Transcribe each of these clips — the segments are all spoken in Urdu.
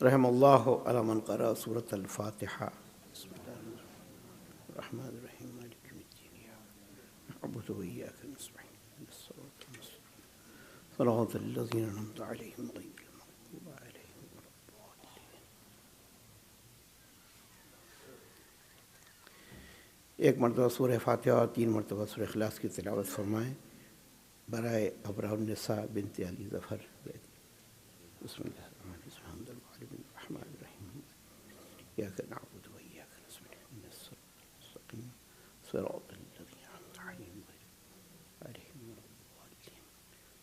رحم اللہ علی من قرأ سورۃ الفاتحہ۔ بسم اللہ الرحمن الرحیم مالک یوم الدین نعبد و ایاک نستعین اهدنا الصراط المستقیم صراط الذین انعمت علیہم غیر المغضوب علیہم ولا الضالین۔ ایک مرتبہ سورہ فاتحہ اور 3 مرتبہ سورہ اخلاص کی تلاوت فرمائیں برائے ابرار النساء بنت علی ظفر بیدی۔ بسم اللہ الرحمن الرحیم الرحمن الرحیم ایاک نعبد و ایاک نستعین اهدنا الصراط المستقیم صراط الذین انعمت علیہم غیر المغضوب علیہم ولا الضالین۔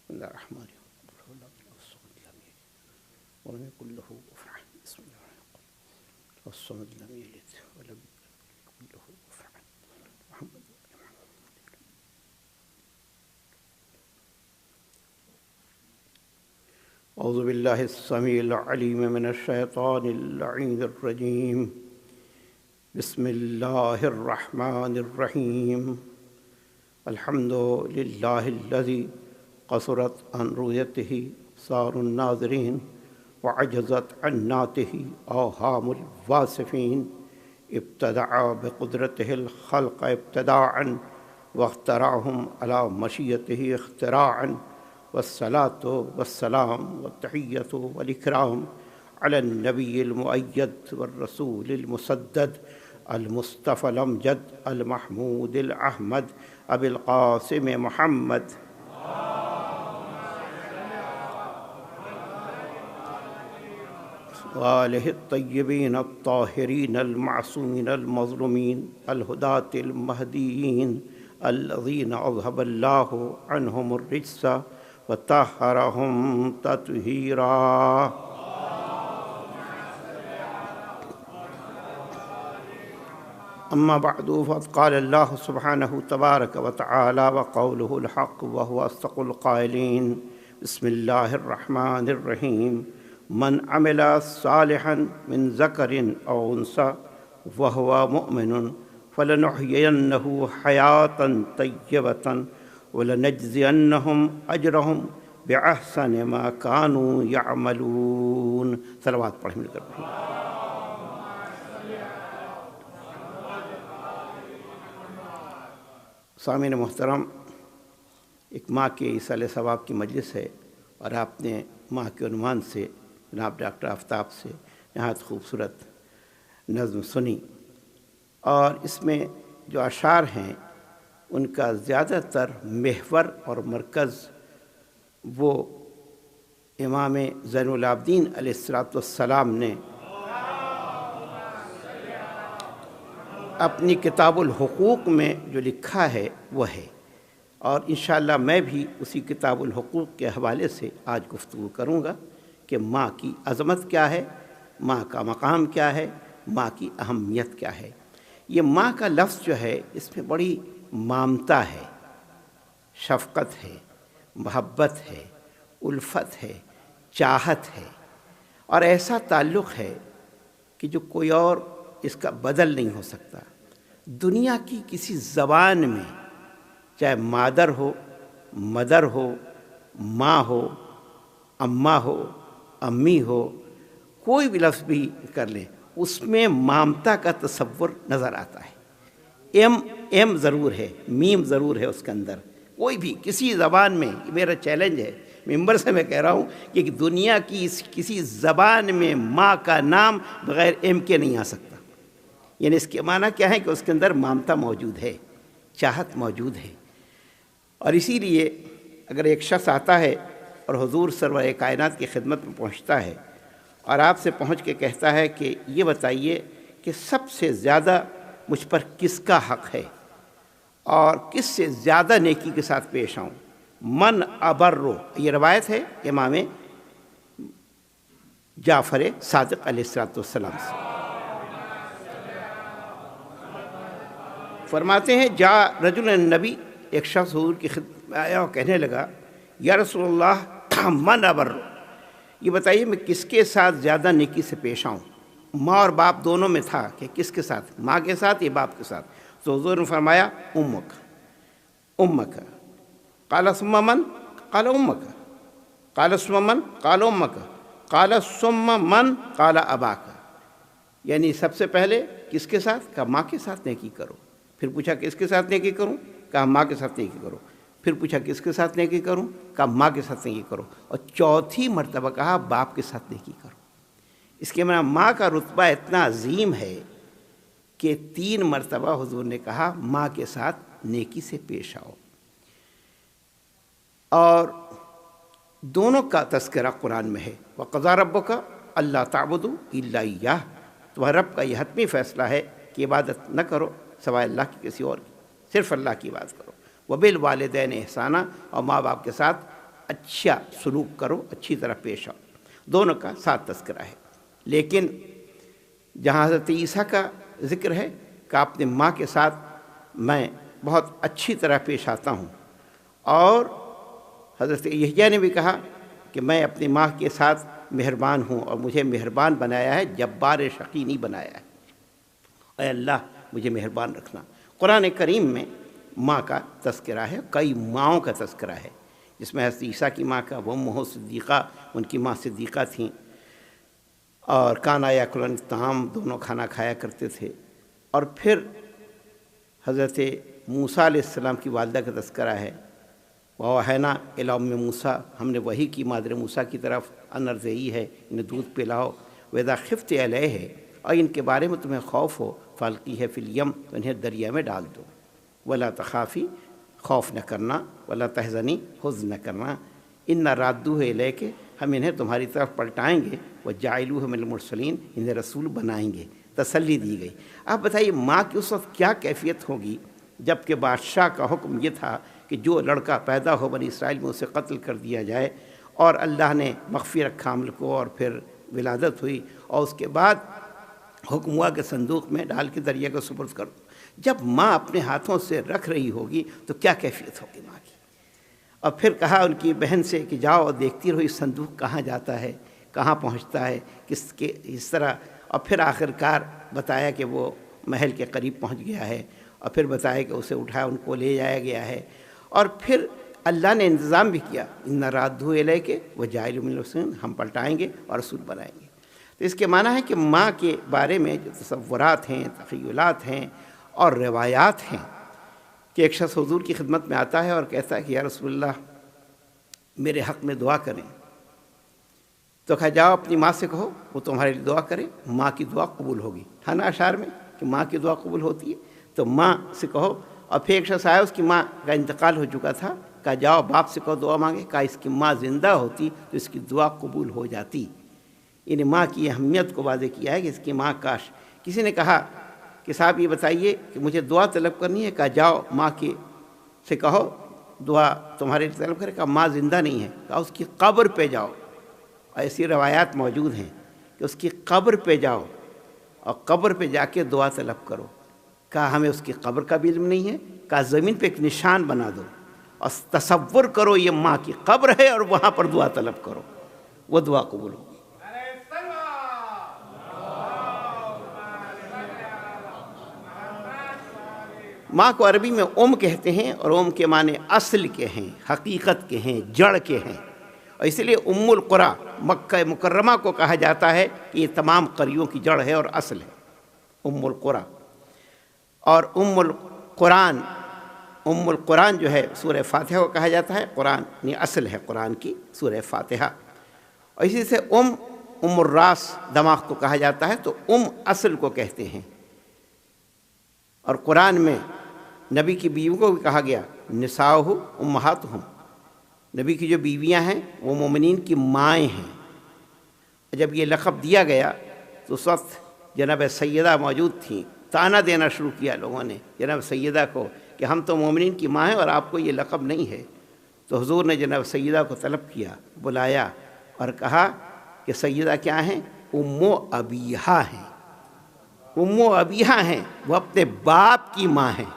بسم اللہ الرحمن الرحیم قل هو الله الصمد لم یلد ولم یکن له کفوا احد۔ بسم اللہ الرحمن الرحیم الصمد لم یلد ولم یکن له کفوا احد۔ اعوذ باللہ السمیع العلیم من الشیطان اللعین الرجیم۔ بسم اللہ الرحمن الرحیم۔ الحمد للہ الذی قصرت عن رؤیتہ ابصار الناظرین وعجزت عن نعتہ اوہام الواصفین۔ ابتدع بقدرتہ الخلق ابتداعا واخترعہم علی مشیتہ اختراعا، والصلاة والسلام والتحیۃ والاکرام علی النبی المؤید والرسول المسدد المصطفى الامجد المحمود الاحمد ابی القاسم محمد وآلہ الطیبین الطاہرین المعصومین المظلومین الہداة المہدیین الذین اذہب اللہ عنہم الرجس وطہرہم تطہیرا۔ اما بعد فقد قال اللہ سبحانہ تبارک وتعالی وقولہ الحق وهو اصدق القائلین۔ بسم اللہ الرحمن الرحیم۔ من عمل صالحا من ذکر او انثی وهو مؤمن فلنحیینہ حیاۃ طیبۃ وَلَنَجْزِيَنَّهُمْ أَجْرَهُمْ بِأَحْسَنِ مَا كَانُوا يَعْمَلُونَ۔ صلوات پڑھیں مل کر۔ سامعین محترم، ایک ماں کے ایصال ثواب کی مجلس ہے اور آپ نے ماں کے عنوان سے جناب ڈاکٹر آفتاب سے نہایت خوبصورت نظم سنی، اور اس میں جو اشعار ہیں ان کا زیادہ تر محور اور مرکز وہ امام زین العابدین علیہ السلام نے اپنی کتاب الحقوق میں جو لکھا ہے وہ ہے، اور انشاءاللہ میں بھی اسی کتاب الحقوق کے حوالے سے آج گفتگو کروں گا کہ ماں کی عظمت کیا ہے، ماں کا مقام کیا ہے، ماں کی اہمیت کیا ہے۔ یہ ماں کا لفظ جو ہے اس میں بڑی مامتا ہے، شفقت ہے، محبت ہے، الفت ہے، چاہت ہے، اور ایسا تعلق ہے کہ جو کوئی اور اس کا بدل نہیں ہو سکتا۔ دنیا کی کسی زبان میں چاہے مادر ہو، مدر ہو، ماں ہو، اماں ہو، امی ہو، کوئی بھی لفظ بھی کر لیں اس میں مامتا کا تصور نظر آتا ہے۔ ایم ضرور ہے، میم ضرور ہے اس کے اندر۔ کوئی بھی کسی زبان میں، یہ میرا چیلنج ہے، ممبر سے میں کہہ رہا ہوں کہ دنیا کی کسی زبان میں ماں کا نام بغیر ایم کے نہیں آ سکتا۔ یعنی اس کے معنی کیا ہے کہ اس کے اندر مامتا موجود ہے، چاہت موجود ہے۔ اور اسی لیے اگر ایک شخص آتا ہے اور حضور سرور کائنات کی خدمت میں پہنچتا ہے اور آپ سے پہنچ کے کہتا ہے کہ یہ بتائیے کہ سب سے زیادہ مجھ پر کس کا حق ہے اور کس سے زیادہ نیکی کے ساتھ پیش آؤں، من ابرو، یہ روایت ہے امام جعفر صادق علیہ السلام سے۔ فرماتے ہیں جا رجل النبی، ایک شخص حضور کی خدمت میں آیا اور کہنے لگا یا رسول اللہ من ابرو، یہ بتائیے میں کس کے ساتھ زیادہ نیکی سے پیش آؤں۔ ماں اور باپ دونوں میں تھا کہ کس کے ساتھ، ماں کے ساتھ یا باپ کے ساتھ۔ تو حضور نے فرمایا امک قال ثم من قال امک قال ثم من قال امک قال ثم من قال اباک، یعنی سب سے پہلے کس کے ساتھ؟ کہا ماں کے ساتھ نیکی کرو۔ پھر پوچھا کس کے ساتھ نیکی کروں؟ کہا ماں کے ساتھ نیکی کرو۔ پھر پوچھا کس کے ساتھ نیکی کروں؟ کہا ماں کے ساتھ نیکی کرو۔ اور چوتھی مرتبہ کہا باپ کے ساتھ نیکی کرو۔ اس کے معنی ماں کا رتبہ اتنا عظیم ہے کہ 3 مرتبہ حضور نے کہا ماں کے ساتھ نیکی سے پیش آؤ۔ اور دونوں کا تذکرہ قرآن میں ہے۔ وَقَضَىٰ رَبُّكَ أَلَّا تَعْبُدُوا إِلَّا إِيَّاهُ، تمہارا رب کا یہ حتمی فیصلہ ہے کہ عبادت نہ کرو سوائے اللہ کی کسی اور کی، صرف اللہ کی عبادت کرو۔ وَبِالْوَالِدَيْنِ إِحْسَانًا، اور ماں باپ کے ساتھ اچھا سلوک کرو، اچھی طرح پیش آؤ۔ دونوں کا ساتھ تذکرہ ہے۔ لیکن جہاں حضرت عیسیٰ کا ذکر ہے کہ اپنے ماں کے ساتھ میں بہت اچھی طرح پیش آتا ہوں، اور حضرت یحییٰ نے بھی کہا کہ میں اپنی ماں کے ساتھ مہربان ہوں اور مجھے مہربان بنایا ہے، جبار شقی نہیں بنایا ہے۔ اے اللہ مجھے مہربان رکھنا۔ قرآن کریم میں ماں کا تذکرہ ہے، کئی ماؤں کا تذکرہ ہے، جس میں حضرت عیسیٰ کی ماں کا وامہ صدیقہ، ان کی ماں صدیقہ تھیں، اور کانا یاکلان الطعام، دونوں کھانا کھایا کرتے تھے۔ اور پھر حضرت موسیٰ علیہ السلام کی والدہ کا تذکرہ ہے، وَأَوْحَيْنَا إِلَىٰ أُمِّ مُوسیٰ، ہم نے وحی کی مادر موسیٰ کی طرف، ان ارضعیہ ہے، انہیں دودھ پلاؤ، وَإِذَا خِفْتِ عَلَيْهِ، اور ان کے بارے میں تمہیں خوف ہو، فَأَلْقِيهَ فِي الْيَمِّ، تو انہیں دریا میں ڈال دو، وَلَا تَخَافِي، خوف نہ کرنا، وَلَا تَحْزَنِي، حزن نہ کرنا، إِنَّا رَادُّوهُ إِلَيْكَ، ہم انہیں تمہاری طرف پلٹائیں گے، وَجَاعِلُوهُ مِنَ الْمُرْسَلِينَ، انہیں رسول بنائیں گے۔ تسلی دی گئی۔ آپ بتائیے ماں کی اس وقت کیا کیفیت ہوگی جب کہ بادشاہ کا حکم یہ تھا کہ جو لڑکا پیدا ہو بنی اسرائیل میں اسے قتل کر دیا جائے، اور اللہ نے مخفی رکھا عمل کو، اور پھر ولادت ہوئی، اور اس کے بعد حکم ہوا کہ صندوق میں ڈال کے دریا کو سپرد کر دو۔ جب ماں اپنے ہاتھوں سے رکھ رہی ہوگی تو کیا کیفیت ہوگی ماں کی؟ اور پھر کہا ان کی بہن سے کہ جاؤ اور دیکھتی رہو یہ صندوق کہاں جاتا ہے، کہاں پہنچتا ہے، کس کے اس طرح۔ اور پھر آخر کار بتایا کہ وہ محل کے قریب پہنچ گیا ہے، اور پھر بتایا کہ اسے اٹھایا ان کو لے جایا گیا ہے، اور پھر اللہ نے انتظام بھی کیا، اِنَّا رَادُّوهُ إِلَيْكَ وَجَاعِلُوهُ مِنَ الْمُرْسَلِينَ، ہم پلٹائیں گے اور رسول بنائیں گے۔ تو اس کے معنی ہے کہ ماں کے بارے میں جو تصورات ہیں، تخیلات ہیں اور روایات ہیں، کہ ایک شخص حضور کی خدمت میں آتا ہے اور کہتا ہے کہ یا رسول اللہ میرے حق میں دعا کریں، تو کہا جاؤ اپنی ماں سے کہو وہ تمہارے لیے دعا کرے، ماں کی دعا قبول ہوگی۔ تھا نا اشعار میں کہ ماں کی دعا قبول ہوتی ہے، تو ماں سے کہو۔ اور پھر ایک شخص آیا، اس کی ماں کا انتقال ہو چکا تھا، کہا جاؤ باپ سے کہو دعا مانگے، کہا اس کی ماں زندہ ہوتی تو اس کی دعا قبول ہو جاتی۔ یعنی ماں کی اہمیت کو واضح کیا ہے کہ اس کی ماں کاش۔ کسی نے کہا کہ صاحب یہ بتائیے کہ مجھے دعا طلب کرنی ہے، کہا جاؤ ماں کی سے کہو دعا تمہارے لیے طلب کرے، کہا ماں زندہ نہیں ہے، کہا اس کی قبر پہ جاؤ۔ ایسی روایات موجود ہیں کہ اس کی قبر پہ جاؤ اور قبر پہ جا کے دعا طلب کرو۔ کہا ہمیں اس کی قبر کا بھی علم نہیں ہے، کہا زمین پہ ایک نشان بنا دو اور تصور کرو یہ ماں کی قبر ہے اور وہاں پر دعا طلب کرو، وہ دعا قبول ہوگی۔ ماں کو عربی میں کہتے ہیں، اور کے معنی اصل کے ہیں، حقیقت کے ہیں، جڑ کے ہیں، اور اس لیے القریٰ مکہ مکرمہ کو کہا جاتا ہے کہ یہ تمام قریوں کی جڑ ہے اور اصل ہے، القریٰ۔ اور القرآن، القرآن جو ہے سورہ فاتحہ کو کہا جاتا ہے، قرآن یہ اصل ہے قرآن کی سورہ فاتحہ۔ اور اسی سے الراس دماغ کو کہا جاتا ہے، تو اصل کو کہتے ہیں۔ اور قرآن میں نبی کی بیویوں کو بھی کہا گیا نساؤہ امہاتہم، نبی کی جو بیویاں ہیں وہ مومنین کی مائیں ہیں۔ جب یہ لقب دیا گیا تو اس وقت جناب سیدہ موجود تھیں، تانا دینا شروع کیا لوگوں نے جناب سیدہ کو کہ ہم تو مومنین کی ماں ہیں اور آپ کو یہ لقب نہیں ہے۔ تو حضور نے جناب سیدہ کو طلب کیا، بلایا اور کہا کہ سیدہ کیا ہیں؟ ابیہا ہیں، ابیہا ہیں، وہ اپنے باپ کی ماں ہیں،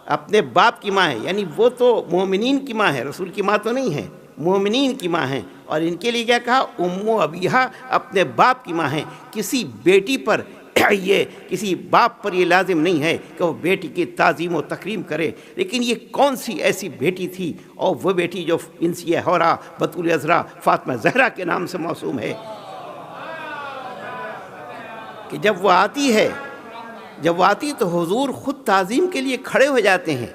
اپنے باپ کی ماں ہے، یعنی وہ تو مومنین کی ماں ہے، رسول کی ماں تو نہیں ہے، مومنین کی ماں ہیں۔ اور ان کے لیے کیا کہا؟ ابیہا، اپنے باپ کی ماں ہیں۔ کسی بیٹی پر یہ کسی باپ پر یہ لازم نہیں ہے کہ وہ بیٹی کی تعظیم و تکریم کرے، لیکن یہ کون سی ایسی بیٹی تھی، اور وہ بیٹی جو انسیہ حورا بطول عذرا فاطمہ زہرا کے نام سے موسوم ہے، کہ جب وہ آتی تو حضور خود تعظیم کے لیے کھڑے ہو جاتے ہیں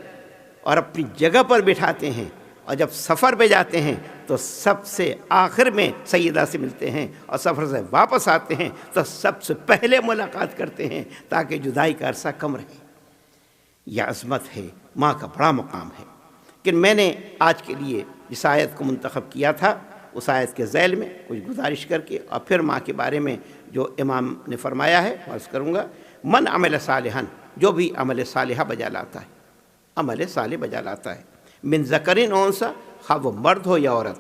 اور اپنی جگہ پر بٹھاتے ہیں، اور جب سفر پہ جاتے ہیں تو سب سے آخر میں سیدہ سے ملتے ہیں، اور سفر سے واپس آتے ہیں تو سب سے پہلے ملاقات کرتے ہیں تاکہ جدائی کا عرصہ کم رہے۔ یہ عظمت ہے، ماں کا بڑا مقام ہے۔ لیکن میں نے آج کے لیے جس آیت کو منتخب کیا تھا، اس آیت کے ذیل میں کچھ گزارش کر کے اور پھر ماں کے بارے میں جو امام نے فرمایا ہے عرض کروں گا۔ من عمل صالحا، جو بھی عمل صالحہ بجا لاتا ہے، عمل صالح بجا لاتا ہے، من ذکرن انثی، خواہ وہ مرد ہو یا عورت۔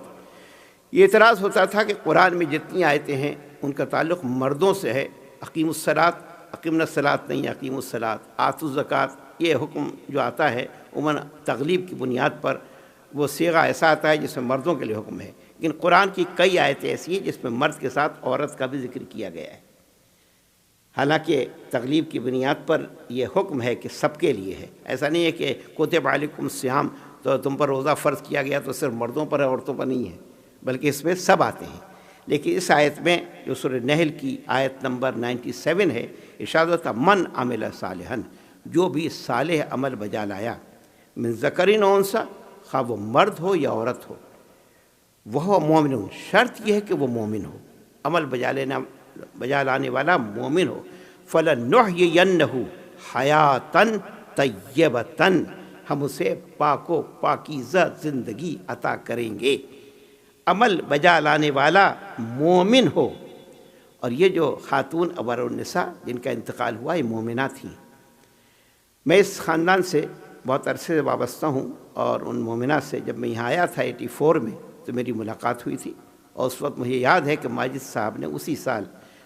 یہ اعتراض ہوتا تھا کہ قرآن میں جتنی آیتیں ہیں ان کا تعلق مردوں سے ہے، اقیموا الصلاۃ، اقیمنا الصلاۃ نہیں، اقیموا الصلاۃ، آتوا الزکوٰۃ، یہ حکم جو آتا ہے عموماً تغلیب کی بنیاد پر وہ صیغہ ایسا آتا ہے جس میں مردوں کے لیے حکم ہے، لیکن قرآن کی کئی آیتیں ایسی ہیں جس میں مرد کے ساتھ عورت کا بھی ذکر کیا گیا ہے۔ حالانکہ تغلیب کی بنیاد پر یہ حکم ہے کہ سب کے لیے ہے، ایسا نہیں ہے کہ کتب علیکم الصیام تو تم پر روزہ فرض کیا گیا تو صرف مردوں پر ہے، عورتوں پر نہیں ہے، بلکہ اس میں سب آتے ہیں۔ لیکن اس آیت میں جو سورہ نحل کی آیت نمبر 97 ہے، ارشاد ہوتا من عمل صالحا، جو بھی صالح عمل بجا لایا، من ذکرن انثی، خواہ وہ مرد ہو یا عورت ہو، وہ مومن، شرط یہ ہے کہ وہ مومن ہو، عمل بجا لانے والا مومن ہو، فَلَنُحْيِيَنَّهُ حَيَاةً طَيِّبَةً، ہم اسے پاک و پاکیزہ زندگی عطا کریں گے۔ عمل بجا لانے والا مومن ہو، اور یہ جو خاتون ابر النساء جن کا انتقال ہوا یہ مومنہ تھیں۔ میں اس خاندان سے بہت عرصے سے وابستہ ہوں، اور ان مومنہ سے جب میں یہاں آیا تھا 84 میں تو میری ملاقات ہوئی تھی، اور اس وقت مجھے یاد ہے کہ ماجد صاحب نے اسی سال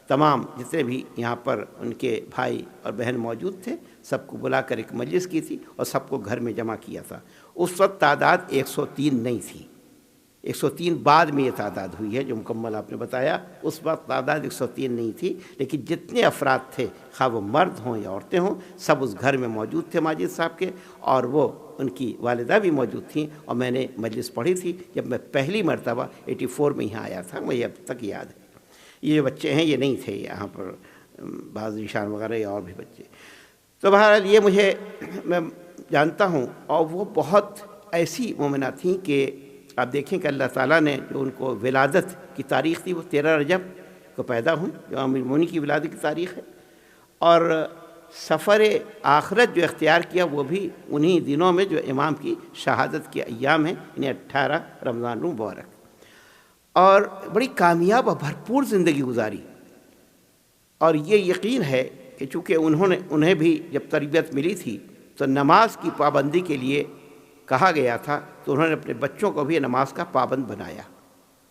تمام جتنے بھی یہاں پر ان کے بھائی اور بہن موجود تھے سب کو بلا کر ایک مجلس کی تھی اور سب کو گھر میں جمع کیا تھا۔ اس وقت تعداد 103 نہیں تھی، 103 بعد میں یہ تعداد ہوئی ہے جو مکمل آپ نے بتایا، اس وقت تعداد 103 نہیں تھی، لیکن جتنے افراد تھے خواہ وہ مرد ہوں یا عورتیں ہوں سب اس گھر میں موجود تھے ماجد صاحب کے، اور وہ ان کی والدہ بھی موجود تھیں، اور میں نے مجلس پڑھی تھی جب میں پہلی مرتبہ 84 میں یہاں آیا تھا، مجھے اب تک یاد ہے۔ یہ جو بچے ہیں یہ نہیں تھے یہاں پر، بعض نشان وغیرہ یا اور بھی بچے، تو بہرحال یہ میں جانتا ہوں، اور وہ بہت ایسی مومنہ تھیں کہ آپ دیکھیں کہ اللہ تعالیٰ نے جو ان کو ولادت کی تاریخ تھی وہ 13 رجب کو پیدا ہوں، جو امیر المومنین کی ولادت کی تاریخ ہے، اور سفر آخرت جو اختیار کیا وہ بھی انہی دنوں میں جو امام کی شہادت کے ایام ہیں، انہیں 18 رمضان المبارک، اور بڑی کامیاب اور بھرپور زندگی گزاری۔ اور یہ یقین ہے کہ چونکہ انہیں بھی جب تربیت ملی تھی تو نماز کی پابندی کے لیے کہا گیا تھا، تو انہوں نے اپنے بچوں کو بھی نماز کا پابند بنایا،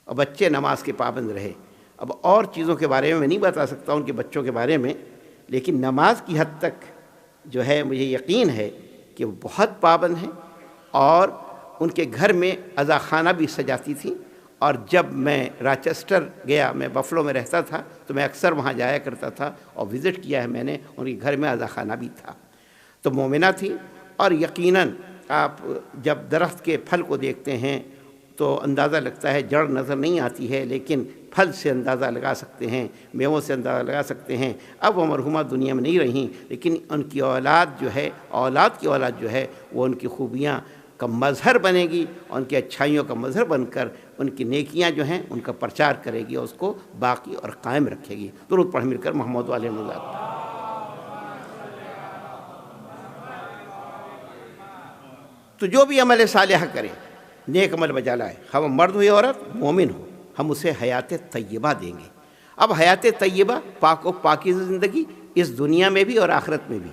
اور بچے نماز کے پابند رہے۔ اب اور چیزوں کے بارے میں نہیں بتا سکتا ان کے بچوں کے بارے میں، لیکن نماز کی حد تک جو ہے مجھے یقین ہے کہ وہ بہت پابند ہیں، اور ان کے گھر میں عزا خانہ بھی سجاتی تھیں، اور جب میں راچسٹر گیا، میں بفلو میں رہتا تھا تو میں اکثر وہاں جایا کرتا تھا اور وزٹ کیا ہے میں نے، ان کے گھر میں عزا خانہ بھی تھا۔ تو مومنہ تھی، اور یقیناً آپ جب درخت کے پھل کو دیکھتے ہیں تو اندازہ لگتا ہے، جڑ نظر نہیں آتی ہے لیکن پھل سے اندازہ لگا سکتے ہیں، میووں سے اندازہ لگا سکتے ہیں۔ اب وہ مرحومہ دنیا میں نہیں رہیں، لیکن ان کی اولاد جو ہے، اولاد کی اولاد جو ہے، وہ ان کی خوبیاں کا مظہر بنے گی، اور ان کی اچھائیوں کا مظہر بن کر ان کی نیکیاں جو ہیں ان کا پرچار کرے گی اور اس کو باقی اور قائم رکھے گی۔ درود پڑھ مل کر محمد والے مذاق۔ تو جو بھی عمل صالحہ کرے، نیک عمل بجا لائے، خواہ وہ مرد ہو یا عورت، مومن ہو، ہم اسے حیات طیبہ دیں گے۔ اب حیات طیبہ، پاک و پاکیزہ زندگی، اس دنیا میں بھی اور آخرت میں بھی،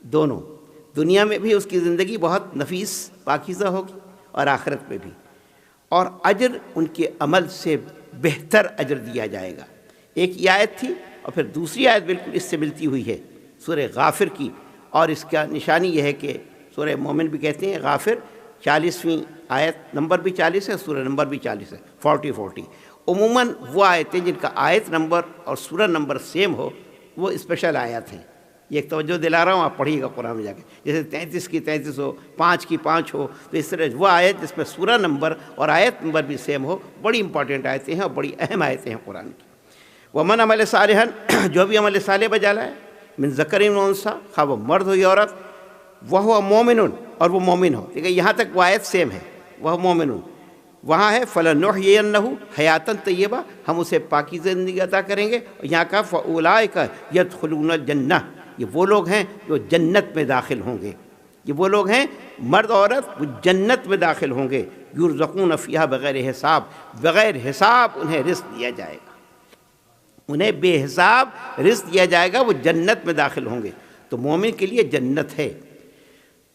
دونوں، دنیا میں بھی اس کی زندگی بہت نفیس پاکیزہ ہوگی اور آخرت میں بھی، اور اجر ان کے عمل سے بہتر اجر دیا جائے گا۔ ایک یہ آیت تھی، اور پھر دوسری آیت بالکل اس سے ملتی ہوئی ہے سورہ غافر کی، اور اس کا نشانی یہ ہے کہ سورہ مومن بھی کہتے ہیں، غافر 40ویں آیت نمبر بھی 40 ہے، سورہ نمبر بھی 40 ہے، 40۔ عموماً وہ آیتیں جن کا آیت نمبر اور سورہ نمبر سیم ہو وہ اسپیشل آیات ہیں. یہ ایک توجہ دلا رہا ہوں، آپ پڑھیے گا قرآن میں جا کے. جیسے 33 کی 33 ہو، 5 کی 5 ہو، تو اس طرح وہ آیت جس میں سورہ نمبر اور آیت نمبر بھی سیم ہو، بڑی امپورٹنٹ آیتیں ہیں اور بڑی اہم آیتیں ہیں قرآن کی. ومن عمل صالحا، جو بھی عمل صالح بجا لائے، من ذکر و انثی، خواہ وہ مرد ہو یا عورت، وہو مومن، اور وہ مومن ہو. دیکھیں یہاں تک وہ آیت سیم ہے، وہ مومن. وہاں ہے فَلَنُحْيِيَنَّهُ حَيَاتًا طَيِّبَةً، ہم اسے پاکیزہ زندگی عطا کریں گے. اور یہاں کا فَأُولَٰئِكَ يَدْخُلُونَ الْجَنَّةَ، یہ وہ لوگ ہیں جو جنت میں داخل ہوں گے. یہ وہ لوگ ہیں مرد عورت وہ جنت میں داخل ہوں گے. يُرْزَقُونَ فِيهَا بغیر حساب، بغیر حساب انہیں رزق دیا جائے گا، انہیں بے حساب رزق دیا جائے گا، وہ جنت میں داخل ہوں گے. تو مومن کے لیے جنت ہے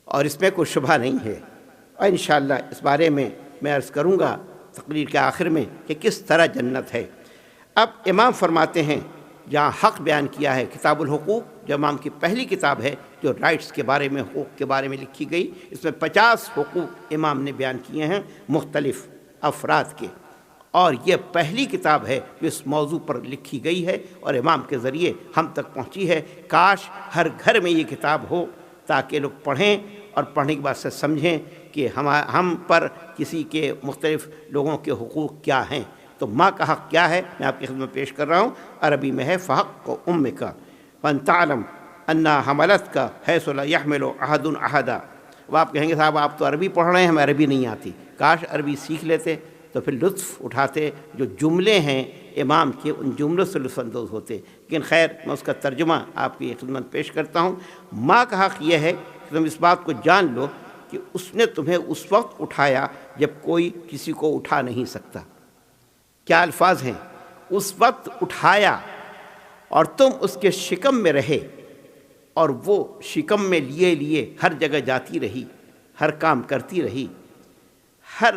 اور اس میں کوئی شبہ نہیں ہے. اور انشاءاللہ اس بارے میں عرض کروں گا تقریر کے آخر میں کہ کس طرح جنت ہے. اب امام فرماتے ہیں جہاں حق بیان کیا ہے، کتاب الحقوق جو امام کی پہلی کتاب ہے جو رائٹس کے بارے میں، حقوق کے بارے میں لکھی گئی، اس میں 50 حقوق امام نے بیان کیے ہیں مختلف افراد کے. اور یہ پہلی کتاب ہے جو اس موضوع پر لکھی گئی ہے اور امام کے ذریعے ہم تک پہنچی ہے. کاش ہر گھر میں یہ کتاب ہو تاکہ لوگ پڑھیں اور پڑھنے کے بعد سے سمجھیں کہ ہم پر کسی کے مختلف لوگوں کے حقوق کیا ہیں. تو ماں کا حق کیا ہے میں آپ کی خدمت پیش کر رہا ہوں. عربی میں ہے فحق امک وان تعلم انہا حملت کا حیث لا یحمل احد احدا. اب آپ کہیں گے صاحب آپ تو عربی پڑھ رہے ہیں، ہمیں عربی نہیں آتی. کاش عربی سیکھ لیتے تو پھر لطف اٹھاتے، جو جملے ہیں امام کے ان جملوں سے لطف اندوز ہوتے. لیکن خیر میں اس کا ترجمہ آپ کی خدمت پیش کرتا ہوں. ماں کا حق یہ ہے کہ تم اس بات کو جان لو کہ اس نے تمہیں اس وقت اٹھایا جب کوئی کسی کو اٹھا نہیں سکتا. کیا الفاظ ہیں؟ اس وقت اٹھایا اور تم اس کے شکم میں رہے اور وہ شکم میں لیے ہر جگہ جاتی رہی، ہر کام کرتی رہی، ہر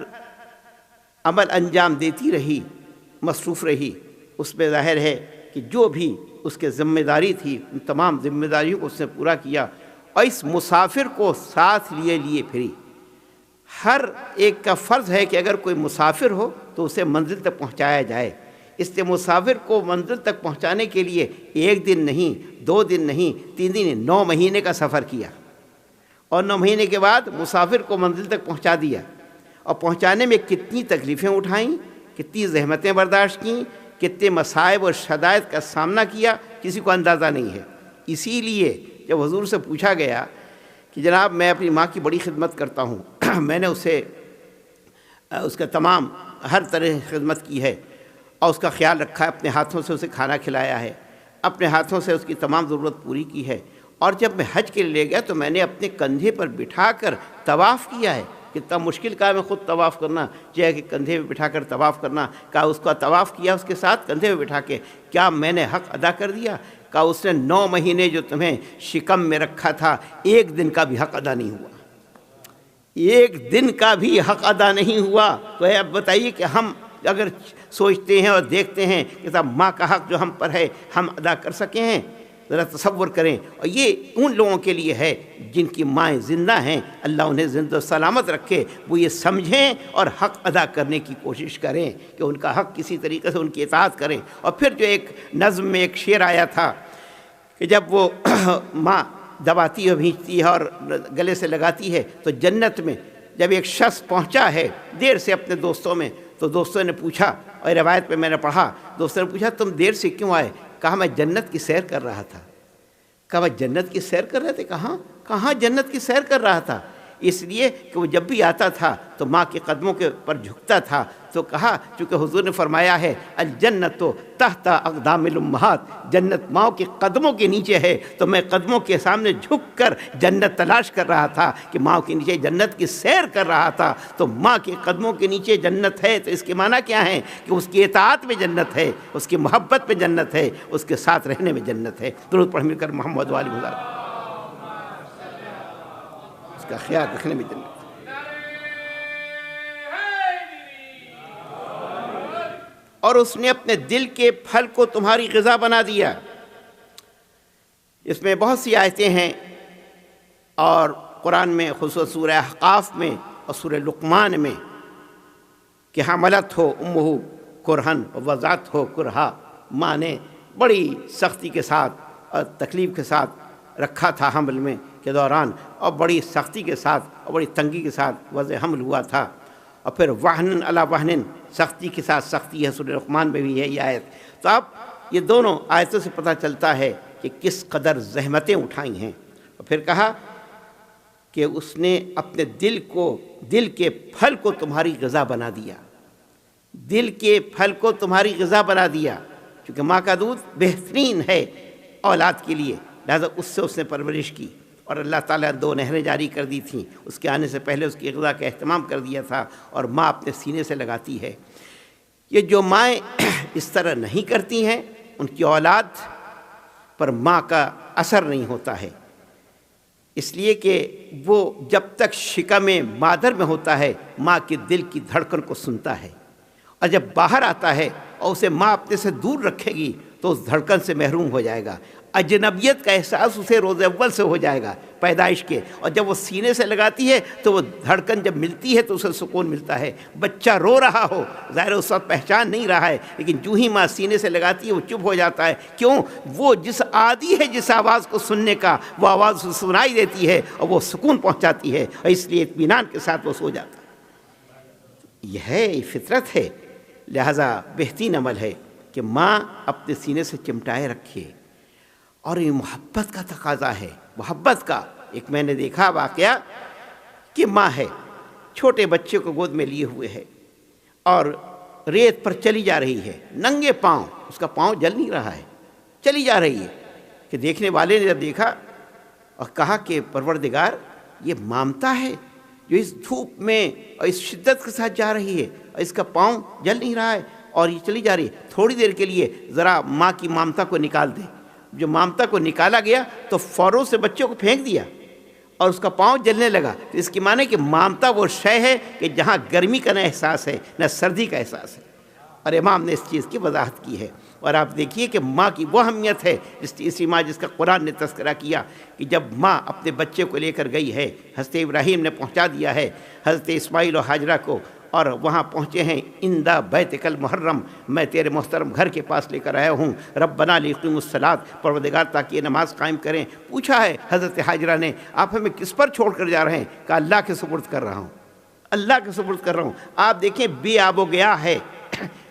عمل انجام دیتی رہی، مصروف رہی. اس میں ظاہر ہے کہ جو بھی اس کے ذمہ داری تھی ان تمام ذمہ داریوں کو اس نے پورا کیا. اور اس مسافر کو ساتھ لیے پھری. ہر ایک کا فرض ہے کہ اگر کوئی مسافر ہو تو اسے منزل تک پہنچایا جائے. اس لیے مسافر کو منزل تک پہنچانے کے لیے 1 دن نہیں، 2 دن نہیں، 3 دن نہیں، 9 مہینے کا سفر کیا. اور 9 مہینے کے بعد مسافر کو منزل تک پہنچا دیا. اور پہنچانے میں کتنی تکلیفیں اٹھائیں، کتنی زحمتیں برداشت کیں، کتنے مصائب اور شدائد کا سامنا کیا، کسی کو اندازہ نہیں ہے. اسی لیے جب حضور سے پوچھا گیا کہ جناب میں اپنی ماں کی بڑی خدمت کرتا ہوں، میں نے اسے اس کا تمام ہر طرح خدمت کی ہے اور اس کا خیال رکھا ہے، اپنے ہاتھوں سے اسے کھانا کھلایا ہے، اپنے ہاتھوں سے اس کی تمام ضرورت پوری کی ہے. اور جب میں حج کے لیے لے گیا تو میں نے اپنے کندھے پر بٹھا کر طواف کیا ہے. کتنا مشکل کام ہے خود طواف کرنا، چاہے کہ کندھے پہ بٹھا کر طواف کرنا. کہا اس کا طواف کیا اس کے ساتھ کندھے پہ بٹھا کے. کیا میں نے حق ادا کر دیا؟ کہا اس نے 9 مہینے جو تمہیں شکم میں رکھا تھا 1 دن کا بھی حق ادا نہیں ہوا. 1 دن کا بھی حق ادا نہیں ہوا. تو اب بتائیے کہ ہم اگر سوچتے ہیں اور دیکھتے ہیں کہ صاحب ماں کا حق جو ہم پر ہے ہم ادا کر سکے ہیں، ذرا تصور کریں. اور یہ ان لوگوں کے لیے ہے جن کی مائیں زندہ ہیں، اللہ انہیں زندہ و سلامت رکھے، وہ یہ سمجھیں اور حق ادا کرنے کی کوشش کریں کہ ان کا حق کسی طریقے سے ان کی اطاعت کریں. اور پھر جو ایک نظم میں ایک شعر آیا تھا کہ جب وہ ماں دباتی ہے، بھینچتی ہے اور گلے سے لگاتی ہے، تو جنت میں جب ایک شخص پہنچا ہے دیر سے اپنے دوستوں میں، تو دوستوں نے پوچھا، اور روایت میں نے پڑھا، دوستوں نے پوچھا تم دیر سے کیوں آئے؟ کہا میں جنت کی سیر کر رہا تھا. کہا میں جنت کی سیر کر رہے تھے؟ کہاں جنت کی سیر کر رہا تھا؟ اس لیے کہ وہ جب بھی آتا تھا تو ماں کے قدموں کے پر جھکتا تھا. تو کہا چونکہ حضور نے فرمایا ہے الجنت تحت اقدام الامہات، جنت ماں کے قدموں کے نیچے ہے، تو میں قدموں کے سامنے جھک کر جنت تلاش کر رہا تھا کہ ماں کے نیچے جنت کی سیر کر رہا تھا. تو ماں کے قدموں کے نیچے جنت ہے تو اس کے معنی کیا ہے کہ اس کی اطاعت میں جنت ہے، اس کی محبت میں جنت ہے، اس کے ساتھ رہنے میں جنت ہے. درود پڑھ مل کر محمد والی مزار اس کا خیال رکھنے میں جنت. اور اس نے اپنے دل کے پھل کو تمہاری غذا بنا دیا. اس میں بہت سی آیتیں ہیں اور قرآن میں خصوصاً سورہ احقاف میں اور سورہ لقمان میں کہ حملت ہو امہ کرہن وضعت ہو کرہا، ماں نے بڑی سختی کے ساتھ اور تکلیف کے ساتھ رکھا تھا حمل میں کے دوران، اور بڑی سختی کے ساتھ اور بڑی تنگی کے ساتھ وضع حمل ہوا تھا، اور پھر وہن علی وہن، سختی کے ساتھ سختی ہے، سورہ لقمان میں بھی ہے یہ آیت۔ تو اب یہ دونوں آیتوں سے پتہ چلتا ہے کہ کس قدر زحمتیں اٹھائی ہیں۔ اور پھر کہا کہ اس نے اپنے دل کے پھل کو تمہاری غذا بنا دیا، دل کے پھل کو تمہاری غذا بنا دیا، کیونکہ ماں کا دودھ بہترین ہے اولاد کے لیے، لہذا اس نے پرورش کی، اور اللہ تعالیٰ نے 2 نہریں جاری کر دی تھیں، اس کے آنے سے پہلے اس کی غذا کا اہتمام کر دیا تھا، اور ماں اپنے سینے سے لگاتی ہے۔ یہ جو مائیں اس طرح نہیں کرتی ہیں ان کی اولاد پر ماں کا اثر نہیں ہوتا ہے، اس لیے کہ وہ جب تک شکم مادر میں ہوتا ہے ماں کے دل کی دھڑکن کو سنتا ہے، اور جب باہر آتا ہے اور اسے ماں اپنے سے دور رکھے گی تو اس دھڑکن سے محروم ہو جائے گا، اجنبیت کا احساس اسے روز اول سے ہو جائے گا پیدائش کے، اور جب وہ سینے سے لگاتی ہے تو وہ دھڑکن جب ملتی ہے تو اسے سکون ملتا ہے۔ بچہ رو رہا ہو، ظاہر اس وقت پہچان نہیں رہا ہے، لیکن جو ہی ماں سینے سے لگاتی ہے وہ چپ ہو جاتا ہے، کیوں؟ وہ جس عادی ہے جس آواز کو سننے کا، وہ آواز اسے سنائی دیتی ہے اور وہ سکون پہنچاتی ہے، اور اس لیے اطمینان کے ساتھ وہ سو جاتا ہے۔ یہ ہے فطرت ہے، لہذا بہترین عمل ہے کہ ماں اپنے سینے سے چمٹائے رکھے، اور یہ محبت کا تقاضا ہے، محبت کا۔ ایک میں نے دیکھا واقعہ کہ ماں ہے، چھوٹے بچے کو گود میں لیے ہوئے ہے، اور ریت پر چلی جا رہی ہے ننگے پاؤں، اس کا پاؤں جل نہیں رہا ہے، چلی جا رہی ہے، کہ دیکھنے والے نے جب دیکھا اور کہا کہ پروردگار، یہ مامتا ہے جو اس دھوپ میں اور اس شدت کے ساتھ جا رہی ہے، اور اس کا پاؤں جل نہیں رہا ہے اور یہ چلی جا رہی ہے، تھوڑی دیر کے لیے ذرا ماں کی مامتا کو نکال دے۔ جو مامتا کو نکالا گیا تو فوراً سے بچوں کو پھینک دیا اور اس کا پاؤں جلنے لگا، تو اس کی معنی کہ مامتا وہ شے ہے کہ جہاں گرمی کا نہ احساس ہے نہ سردی کا احساس ہے، اور امام نے اس چیز کی وضاحت کی ہے۔ اور آپ دیکھیے کہ ماں کی وہ اہمیت ہے، اسی ماں جس کا قرآن نے تذکرہ کیا کہ جب ماں اپنے بچے کو لے کر گئی ہے، حضرت ابراہیم نے پہنچا دیا ہے حضرت اسماعیل و ہاجرہ کو، اور وہاں پہنچے ہیں اندہ بیتک المحرم، میں تیرے محترم گھر کے پاس لے کر آیا ہوں، ربنا لیقیموا الصلاۃ، پروردگار تاکہ یہ نماز قائم کریں۔ پوچھا ہے حضرت ہاجرہ نے، آپ ہمیں کس پر چھوڑ کر جا رہے ہیں؟ کہا اللہ کے سپرد کر رہا ہوں، اللہ کے سپرد کر رہا ہوں۔ آپ دیکھیں بے آب و گیا ہے،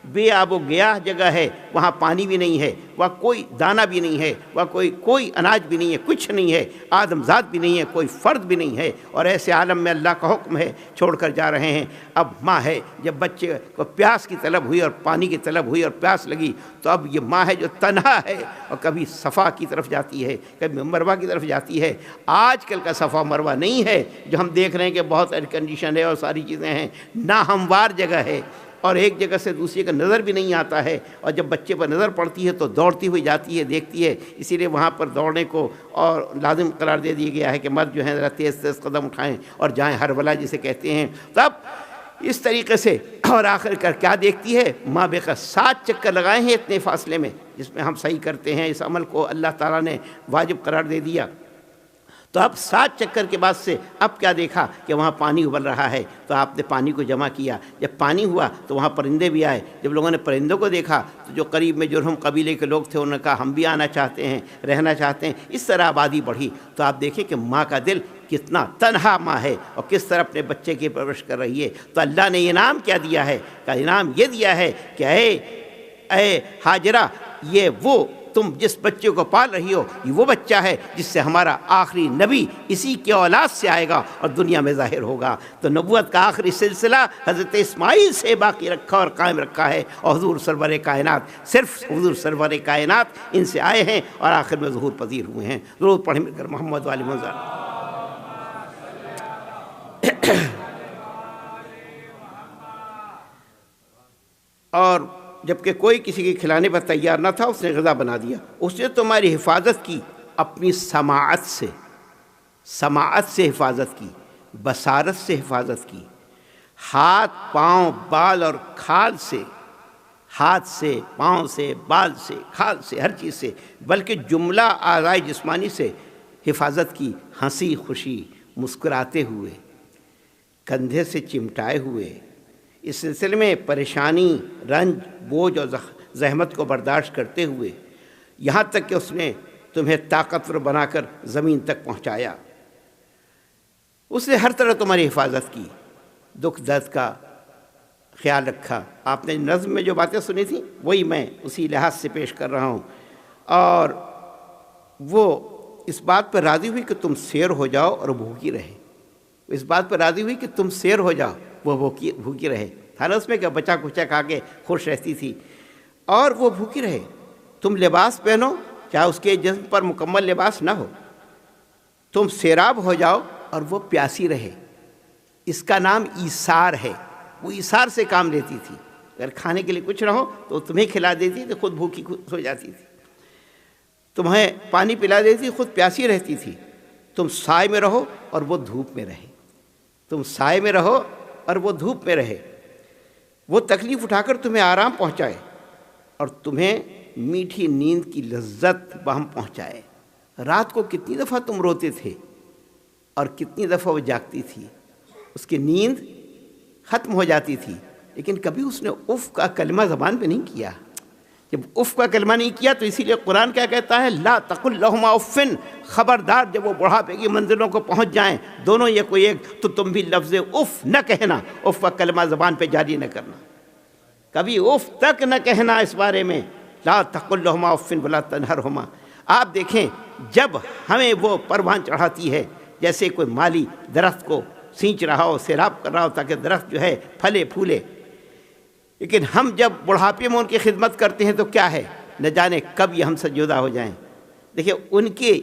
بے آب و گیا جگہ ہے، وہاں پانی بھی نہیں ہے، وہاں کوئی دانہ بھی نہیں ہے، وہاں کوئی اناج بھی نہیں ہے، کچھ نہیں ہے، آدم ذات بھی نہیں ہے، کوئی فرد بھی نہیں ہے، اور ایسے عالم میں اللہ کا حکم ہے چھوڑ کر جا رہے ہیں۔ اب ماں ہے، جب بچے کو پیاس کی طلب ہوئی اور پانی کی طلب ہوئی اور پیاس لگی، تو اب یہ ماں ہے جو تنہا ہے، اور کبھی صفا کی طرف جاتی ہے، کبھی مروہ کی طرف جاتی ہے۔ آج کل کا صفا مروہ نہیں ہے جو ہم دیکھ رہے ہیں کہ بہت ایئر کنڈیشن ہے اور ساری چیزیں ہیں، ناہموار جگہ ہے، اور ایک جگہ سے دوسری کا نظر بھی نہیں آتا ہے، اور جب بچے پر نظر پڑتی ہے تو دوڑتی ہوئی جاتی ہے، دیکھتی ہے، اسی لیے وہاں پر دوڑنے کو اور لازم قرار دے دیا گیا ہے کہ مرد جو ہیں ذرا تیز تیز قدم اٹھائیں اور جائیں، ہرولہ جسے کہتے ہیں۔ تب اس طریقے سے، اور آخر کر کیا دیکھتی ہے؟ ماں بے کا 7 چکر لگائے ہیں اتنے فاصلے میں، جس میں ہم صحیح کرتے ہیں، اس عمل کو اللہ تعالیٰ نے واجب قرار دے دیا۔ تو اب 7 چکر کے بعد سے اب کیا دیکھا کہ وہاں پانی ابل رہا ہے، تو آپ نے پانی کو جمع کیا، جب پانی ہوا تو وہاں پرندے بھی آئے، جب لوگوں نے پرندوں کو دیکھا تو جو قریب میں جرہم قبیلے کے لوگ تھے انہوں نے کہا ہم بھی آنا چاہتے ہیں، رہنا چاہتے ہیں، اس طرح آبادی بڑھی۔ تو آپ دیکھیں کہ ماں کا دل کتنا تنہا ماں ہے اور کس طرح اپنے بچے کی پرورش کر رہی ہے۔ تو اللہ نے انعام کیا دیا ہے؟ کہ انعام یہ دیا ہے کہ اے ہاجرہ، یہ وہ تم جس بچے کو پال رہی ہو، یہ وہ بچہ ہے جس سے ہمارا آخری نبی اسی کے اولاد سے آئے گا اور دنیا میں ظاہر ہوگا۔ تو نبوت کا آخری سلسلہ حضرت اسماعیل سے باقی رکھا اور قائم رکھا ہے، اور حضور سرور کائنات، صرف حضور سرور کائنات ان سے آئے ہیں اور آخر میں ظہور پذیر ہوئے ہیں۔ درود پڑھیں مل کر محمد والی منظر۔ اور جبکہ کوئی کسی کے کھلانے پر تیار نہ تھا، اس نے غذا بنا دیا۔ اس نے تمہاری حفاظت کی اپنی سماعت سے حفاظت کی، بصارت سے حفاظت کی، ہاتھ، پاؤں، بال اور کھال سے، ہاتھ سے، پاؤں سے، بال سے، کھال سے، ہر چیز سے، بلکہ جملہ اعضائے جسمانی سے حفاظت کی، ہنسی خوشی، مسکراتے ہوئے، کندھے سے چمٹائے ہوئے، اس سلسلے میں پریشانی، رنج، بوجھ اور زحمت کو برداشت کرتے ہوئے، یہاں تک کہ اس نے تمہیں طاقتور بنا کر زمین تک پہنچایا، اس نے ہر طرح تمہاری حفاظت کی، دکھ درد کا خیال رکھا۔ آپ نے نظم میں جو باتیں سنی تھیں وہی میں اسی لحاظ سے پیش کر رہا ہوں۔ اور وہ اس بات پر راضی ہوئی کہ تم سیر ہو جاؤ اور بھوکی رہے، اس بات پر راضی ہوئی کہ تم سیر ہو جاؤ وہ بھوکی رہے۔ تھا نا اس میں کہ بچا کچا کھا کے خوش رہتی تھی، اور وہ بھوکی رہے۔ تم لباس پہنو چاہے اس کے جسم پر مکمل لباس نہ ہو، تم سیراب ہو جاؤ اور وہ پیاسی رہے۔ اس کا نام ایثار ہے، وہ ایثار سے کام لیتی تھی۔ اگر کھانے کے لیے کچھ نہ ہو تو تمہیں کھلا دیتی تو خود بھوکی ہو جاتی تھی، تمہیں پانی پلا دیتی خود پیاسی رہتی تھی۔ تم سائے میں رہو اور وہ دھوپ میں رہے، تم سائے میں رہو اور وہ دھوپ میں رہے۔ وہ تکلیف اٹھا کر تمہیں آرام پہنچائے اور تمہیں میٹھی نیند کی لذت بہم پہنچائے۔ رات کو کتنی دفعہ تم روتے تھے اور کتنی دفعہ وہ جاگتی تھی، اس کی نیند ختم ہو جاتی تھی، لیکن کبھی اس نے اف کا کلمہ زبان پہ نہیں کیا۔ جب اف کا کلمہ نہیں کیا تو اسی لیے قرآن کیا کہتا ہے، لا تقل لہما افن، خبردار جب وہ بڑھاپے کی منزلوں کو پہنچ جائیں دونوں یہ کوئی ایک، تو تم بھی لفظ اف نہ کہنا، اف کا کلمہ زبان پہ جاری نہ کرنا، کبھی اف تک نہ کہنا اس بارے میں، لا تقل لہما افن ولا تنہرہما۔ آپ دیکھیں جب ہمیں وہ پروان چڑھاتی ہے جیسے کوئی مالی درخت کو سینچ رہا ہو، سیراب کر رہا ہو تاکہ درخت جو ہے پھلے پھولے، لیکن ہم جب بڑھاپے میں ان کی خدمت کرتے ہیں تو کیا ہے، نہ جانے کب یہ ہم سے جدا ہو جائیں۔ دیکھیں ان کی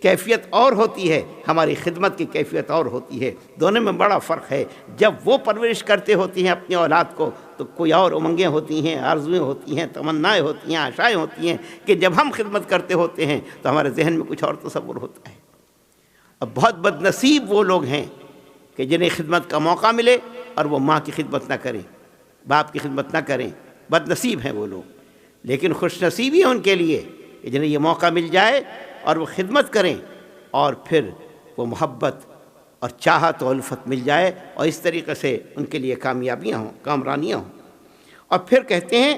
کیفیت اور ہوتی ہے، ہماری خدمت کی کیفیت اور ہوتی ہے، دونوں میں بڑا فرق ہے۔ جب وہ پرورش کرتے ہوتی ہیں اپنی اولاد کو تو کوئی اور امنگیں ہوتی ہیں، آرزویں ہوتی ہیں، تمنائیں ہوتی ہیں، آشائیں ہوتی ہیں، کہ جب ہم خدمت کرتے ہوتے ہیں تو ہمارے ذہن میں کچھ اور تصور ہوتا ہے۔ اب بہت بد نصیب وہ لوگ ہیں کہ جنہیں خدمت کا موقع ملے اور وہ ماں کی خدمت نہ کریں، باپ کی خدمت نہ کریں، بد نصیب ہیں وہ لوگ۔ لیکن خوش نصیبی ہے ان کے لیے کہ جنہیں یہ موقع مل جائے اور وہ خدمت کریں، اور پھر وہ محبت اور چاہت و الفت مل جائے، اور اس طریقے سے ان کے لیے کامیابیاں ہوں، کامرانیاں ہوں۔ اور پھر کہتے ہیں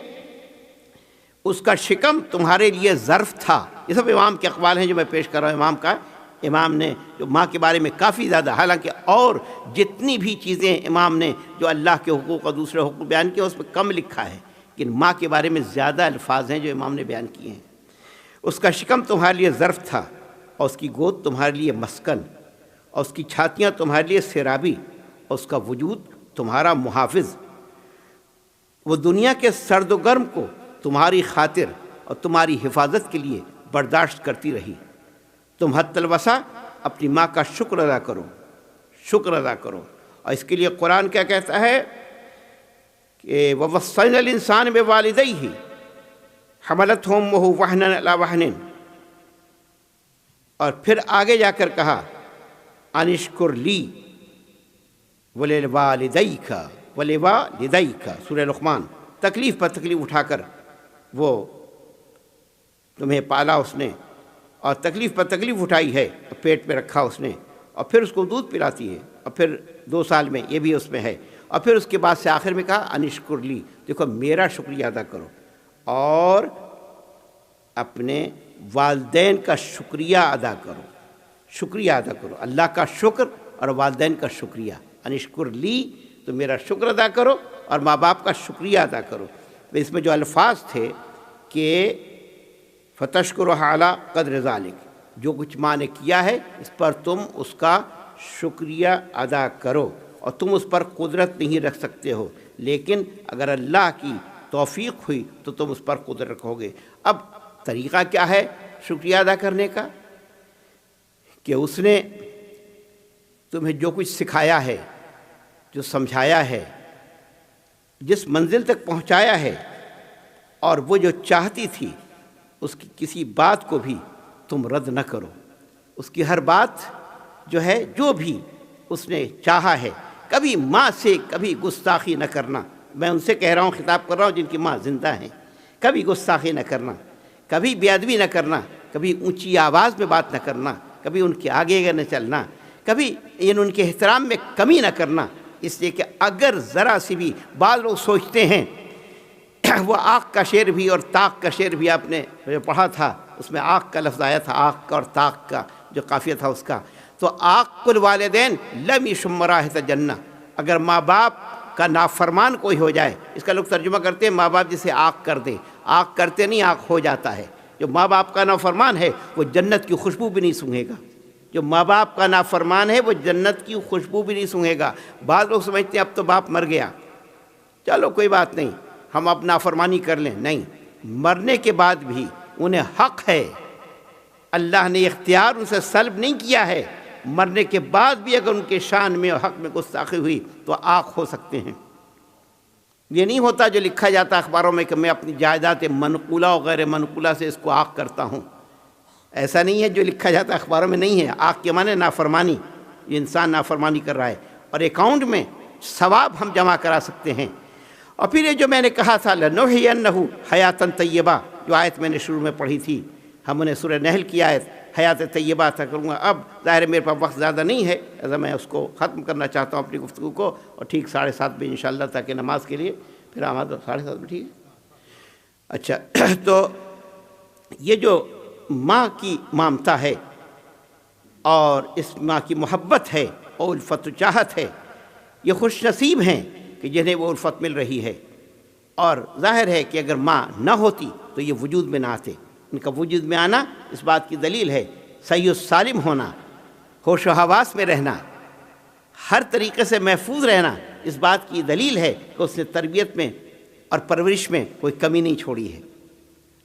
اس کا شکم تمہارے لیے ظرف تھا۔ یہ سب امام کے اقوال ہیں جو میں پیش کر رہا ہوں۔ امام نے جو ماں کے بارے میں کافی زیادہ، حالانکہ اور جتنی بھی چیزیں امام نے جو اللہ کے حقوق اور دوسرے حقوق بیان کیے اس میں کم لکھا ہے، لیکن ماں کے بارے میں زیادہ الفاظ ہیں جو امام نے بیان کیے ہیں۔ اس کا شکم تمہارے لیے ظرف تھا، اور اس کی گود تمہارے لیے مسکن، اور اس کی چھاتیاں تمہارے لیے سیرابی، اور اس کا وجود تمہارا محافظ۔ وہ دنیا کے سرد و گرم کو تمہاری خاطر اور تمہاری حفاظت کے لیے برداشت کرتی رہی۔ تم حد الوسع اپنی ماں کا شکر ادا کرو، شکر ادا کرو۔ اور اس کے لیے قرآن کیا کہتا ہے کہ وَوَصَّيْنَا الْإِنسَانَ بِوَالِدَيْهِ حَمَلَتْهُ أُمُّهُ وَهْنًا عَلَىٰ وَهْنٍ، اور پھر آگے جا کر کہا أَنِ اشْكُرْ لِي وَلِوَالِدَيْكَ، سورہ لقمان۔ تکلیف پر تکلیف اٹھا کر وہ تمہیں پالا اس نے، اور تکلیف پر تکلیف اٹھائی ہے، پیٹ میں رکھا اس نے، اور پھر اس کو دودھ پلاتی ہے، اور پھر 2 سال میں یہ بھی اس میں ہے، اور پھر اس کے بعد سے آخر میں کہا انشکر لی، دیکھو میرا شکریہ ادا کرو، اور اپنے والدین کا شکریہ ادا کرو، شکریہ ادا کرو، اللہ کا شکر اور والدین کا شکریہ۔ انشکر لی تو میرا شکر ادا کرو اور ماں باپ کا شکریہ ادا کرو۔ تو اس میں جو الفاظ تھے کہ فَتَشْكُرُهَا عَلَىٰ قَدْرِ ذَلِكَ، جو کچھ ماں نے کیا ہے اس پر تم اس کا شکریہ ادا کرو، اور تم اس پر قدرت نہیں رکھ سکتے ہو، لیکن اگر اللہ کی توفیق ہوئی تو تم اس پر قدرت رکھو گے۔ اب طریقہ کیا ہے شکریہ ادا کرنے کا؟ کہ اس نے تمہیں جو کچھ سکھایا ہے، جو سمجھایا ہے، جس منزل تک پہنچایا ہے، اور وہ جو چاہتی تھی اس کی کسی بات کو بھی تم رد نہ کرو۔ اس کی ہر بات جو ہے، جو بھی اس نے چاہا ہے، کبھی ماں سے کبھی گستاخی نہ کرنا۔ میں ان سے کہہ رہا ہوں، خطاب کر رہا ہوں جن کی ماں زندہ ہیں۔ کبھی گستاخی نہ کرنا، کبھی بے ادبی نہ کرنا، کبھی اونچی آواز میں بات نہ کرنا، کبھی ان کے آگے نہ چلنا، کبھی ان کے احترام میں کمی نہ کرنا، اس لیے کہ اگر ذرا سی بھی، بعض لوگ سوچتے ہیں وہ آگ کا شعر بھی اور طاق کا شعر بھی آپ نے جو پڑھا تھا، اس میں آگ کا لفظ آیا تھا، آگ کا اور طاق کا جو قافیہ تھا اس کا. تو عاق الوالدین لم یشم رائحۃ الجنہ، اگر ماں باپ کا نافرمان کوئی ہو جائے، اس کا لوگ ترجمہ کرتے ہیں ماں باپ جسے آگ کر دیں، آگ کرتے نہیں، آگ ہو جاتا ہے. جو ماں باپ کا نافرمان ہے وہ جنت کی خوشبو بھی نہیں سونگھے گا. جو ماں باپ کا نافرمان ہے وہ جنت کی خوشبو بھی نہیں سونگھے گا. بعض لوگ سمجھتے ہیں اب تو باپ مر گیا، چلو کوئی بات نہیں، ہم اب نافرمانی کر لیں. نہیں، مرنے کے بعد بھی انہیں حق ہے، اللہ نے اختیار ان سے سلب نہیں کیا ہے. مرنے کے بعد بھی اگر ان کے شان میں اور حق میں گستاخی ہوئی تو آگ ہو سکتے ہیں. یہ نہیں ہوتا جو لکھا جاتا اخباروں میں کہ میں اپنی جائیداد منقولہ اور غیر منقولہ سے اس کو آگ کرتا ہوں. ایسا نہیں ہے، جو لکھا جاتا اخباروں میں نہیں ہے. آگ کے معنی نافرمانی، یہ انسان نافرمانی کر رہا ہے، اور اکاؤنٹ میں ثواب ہم جمع کرا سکتے ہیں. اور پھر یہ جو میں نے کہا تھا لَنُحْيِيَنَّهُ حَيَاةً طَيِّبَةً، جو آیت میں نے شروع میں پڑھی تھی، ہم نے سورہ نحل کی آیت حیات طیبہ تھا کروں گا. اب ظاہر میرے پاس وقت زیادہ نہیں ہے، ایسا میں اس کو ختم کرنا چاہتا ہوں اپنی گفتگو کو، اور ٹھیک 7:30 بجے انشاءاللہ، تاکہ نماز کے لیے پھر آماد 7:30 بجے. ٹھیک ہے. اچھا، تو یہ جو ماں کی مامتا ہے اور اس ماں کی محبت ہے اور الفت و چاہت ہے، یہ خوش نصیب ہیں کہ جنہیں وہ الفت مل رہی ہے. اور ظاہر ہے کہ اگر ماں نہ ہوتی تو یہ وجود میں نہ آتے. ان کا وجود میں آنا اس بات کی دلیل ہے، صحیح و سالم ہونا، ہوش و حواس میں رہنا، ہر طریقے سے محفوظ رہنا، اس بات کی دلیل ہے کہ اس نے تربیت میں اور پرورش میں کوئی کمی نہیں چھوڑی ہے.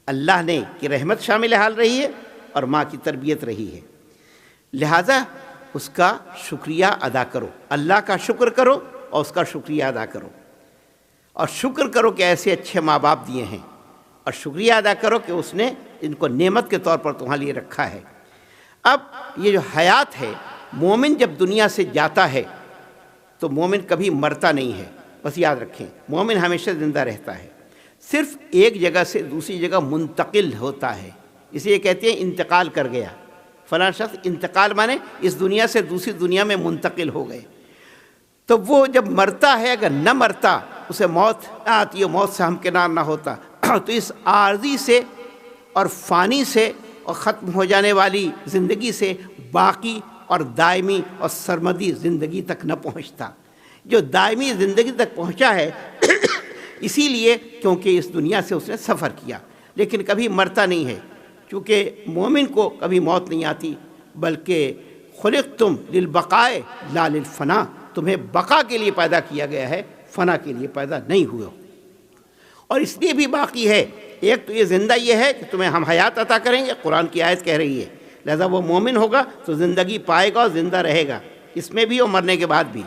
اللہ نے کی رحمت شامل حال رہی ہے اور ماں کی تربیت رہی ہے. لہٰذا اس کا شکریہ ادا کرو، اللہ کا شکر کرو اور اس کا شکریہ ادا کرو. اور شکر کرو کہ ایسے اچھے ماں باپ دیے ہیں، اور شکریہ ادا کرو کہ اس نے ان کو نعمت کے طور پر تمہارے لیے رکھا ہے. اب یہ جو حیات ہے، مومن جب دنیا سے جاتا ہے تو مومن کبھی مرتا نہیں ہے. بس یاد رکھیں، مومن ہمیشہ زندہ رہتا ہے، صرف ایک جگہ سے دوسری جگہ منتقل ہوتا ہے. اسے یہ کہتے ہیں انتقال کر گیا، فلاں شخص انتقال مانے اس دنیا سے دوسری دنیا میں منتقل ہو گئے. تو وہ جب مرتا ہے، اگر نہ مرتا، اسے موت آتی ہے، موت سے ہمکنار نہ ہوتا، تو اس عارضی سے اور فانی سے اور ختم ہو جانے والی زندگی سے باقی اور دائمی اور سرمدی زندگی تک نہ پہنچتا. جو دائمی زندگی تک پہنچا ہے اسی لیے کیونکہ اس دنیا سے اس نے سفر کیا، لیکن کبھی مرتا نہیں ہے. چونکہ مومن کو کبھی موت نہیں آتی، بلکہ خلقتم للبقاء لا للفنا، تمہیں بقا کے لیے پیدا کیا گیا ہے، فنا کے لیے پیدا نہیں ہوئے. اور اس لیے بھی باقی ہے، ایک تو یہ زندہ یہ ہے کہ تمہیں ہم حیات عطا کریں گے، قرآن کی آیت کہہ رہی ہے، لہذا وہ مومن ہوگا تو زندگی پائے گا اور زندہ رہے گا، اس میں بھی اور مرنے کے بعد بھی.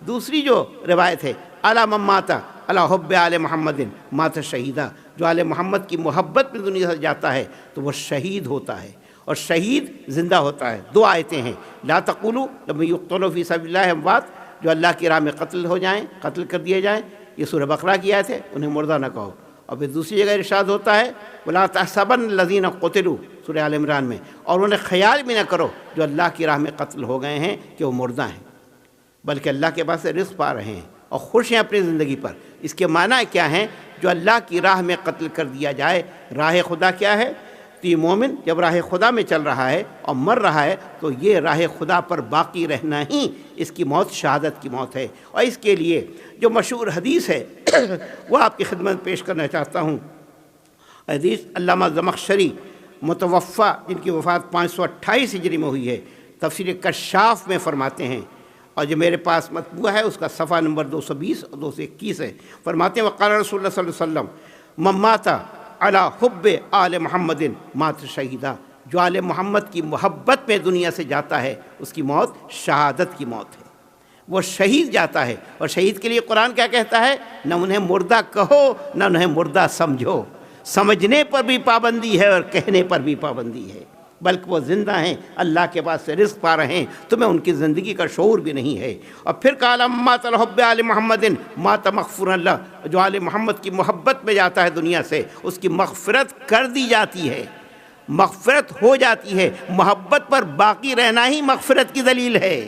دوسری جو روایت ہے، الا من مات علی حب آل محمد مات شہیدہ، جو آل محمد کی محبت میں دنیا سے جاتا ہے تو وہ شہید ہوتا ہے، اور شہید زندہ ہوتا ہے. دو آیتیں ہیں، لا تقولوا لمن یقتل فی سبیل اللہ اموات، جو اللہ کی راہ میں قتل ہو جائیں، قتل کر دیے جائیں، یہ سورہ بقرہ کی آیت ہے، انہیں مردہ نہ کہو. اور پھر دوسری جگہ ارشاد ہوتا ہے وَلَا تَحْسَبَنَّ الَّذِينَ قُتِلُوا، سورہ آل عمران میں، اور انہیں خیال بھی نہ کرو جو اللہ کی راہ میں قتل ہو گئے ہیں کہ وہ مردہ ہیں، بلکہ اللہ کے پاس سے رزق پا رہے ہیں اور خوش ہیں اپنی زندگی پر. اس کے معنی کیا ہیں؟ جو اللہ کی راہ میں قتل کر دیا جائے. راہ خدا کیا ہے؟ تو یہ مومن جب راہ خدا میں چل رہا ہے اور مر رہا ہے تو یہ راہ خدا پر باقی رہنا ہی اس کی موت شہادت کی موت ہے. اور اس کے لیے جو مشہور حدیث ہے وہ آپ کی خدمت پیش کرنا چاہتا ہوں. حدیث علامہ زمخشری متوفہ، جن کی وفات 528 ہجری میں ہوئی ہے، تفسیر کشاف میں فرماتے ہیں، اور جو میرے پاس مطبوع ہے اس کا صفحہ نمبر 220 اور 221 ہے. فرماتے ہیں وقال رسول اللہ صلی اللہ علیہ وسلم من مات علی حب آل محمد مات شہیدہ، جو آل محمد کی محبت میں دنیا سے جاتا ہے اس کی موت شہادت کی موت ہے، وہ شہید جاتا ہے. اور شہید کے لیے قرآن کیا کہتا ہے؟ نہ انہیں مردہ کہو نہ انہیں مردہ سمجھو. سمجھنے پر بھی پابندی ہے اور کہنے پر بھی پابندی ہے، بلکہ وہ زندہ ہیں، اللہ کے پاس سے رزق پا رہے ہیں، تمہیں ان کی زندگی کا شعور بھی نہیں ہے. اور پھر کہا مات الحب آل محمد مات مغفور اللہ، جو آل محمد کی محبت میں جاتا ہے دنیا سے اس کی مغفرت کر دی جاتی ہے، مغفرت ہو جاتی ہے. محبت پر باقی رہنا ہی مغفرت کی دلیل ہے.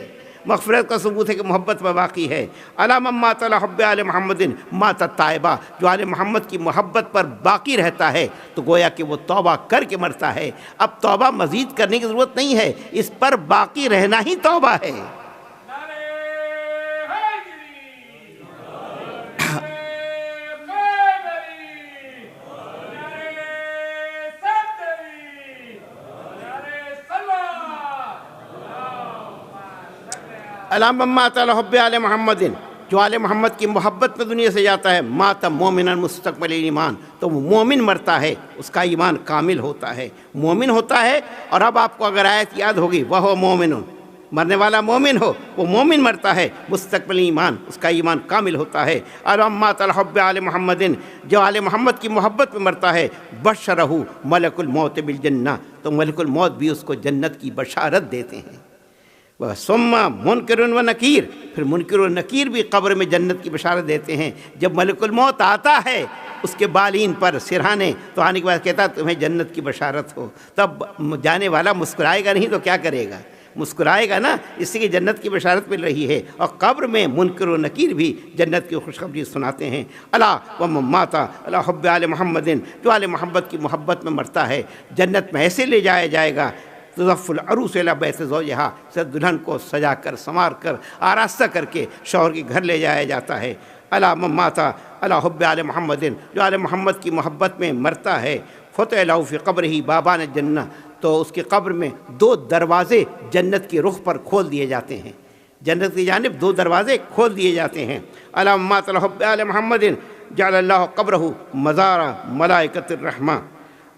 مغفرت کا ثبوت ہے کہ محبت میں باقی ہے۔ الا من مات علی حب آل محمد مات تائبہ، جو آل محمد کی محبت پر باقی رہتا ہے تو گویا کہ وہ توبہ کر کے مرتا ہے۔ اب توبہ مزید کرنے کی ضرورت نہیں ہے، اس پر باقی رہنا ہی توبہ ہے۔ الا من مات علی حب آل محمد، جو آل محمد کی محبت میں دنیا سے جاتا ہے، مات مومنا مستقبل ایمان، تو وہ مومن مرتا ہے، اس کا ایمان کامل ہوتا ہے، مومن ہوتا ہے۔ اور اب آپ کو اگر آیت یاد ہوگی وَهُوَ مُؤْمِنٌ، مرنے والا مومن ہو، وہ مومن مرتا ہے، مستقبل ایمان، اس کا ایمان کامل ہوتا ہے۔ الا من مات علی حب آل محمد، جو آل محمد کی محبت میں مرتا ہے، بشرہ ملک الموت بالجنہ، تو ملک الموت بھی اس کو جنت کی بشارت دیتے ہیں۔ ثم منکر و نکیر، پھر منکر و نکیر بھی قبر میں جنت کی بشارت دیتے ہیں۔ جب ملک الموت آتا ہے اس کے بالین پر سرہانے، تو آنے کے بعد کہتا تمہیں جنت کی بشارت ہو، تب جانے والا مسکرائے گا نہیں تو کیا کرے گا؟ مسکرائے گا نا، اس سے کہ جنت کی بشارت مل رہی ہے۔ اور قبر میں منکر و نکیر بھی جنت کی خوشخبری سناتے ہیں۔ الا ومن مات علی حب آل محمد، جو آل محمد کی محبت میں مرتا ہے جنت میں ایسے لے جایا جائے گا، تزف العروس الی بیت زوجہا، سے دلہن کو سجا کر سنوار کر آراستہ کر کے شوہر کے گھر لے جایا جاتا ہے۔ الا من مات علی حب آل محمد، جو آل محمد کی محبت میں مرتا ہے، فتح لہ فی قبرہ بابان الجنہ، تو اس کی قبر میں 2 دروازے جنت کی رخ پر کھول دیے جاتے ہیں، جنت کی جانب 2 دروازے کھول دیے جاتے ہیں۔ الا من مات علی حب آل محمد جعل اللہ قبرہ مزار ملائکۃ الرحمہ،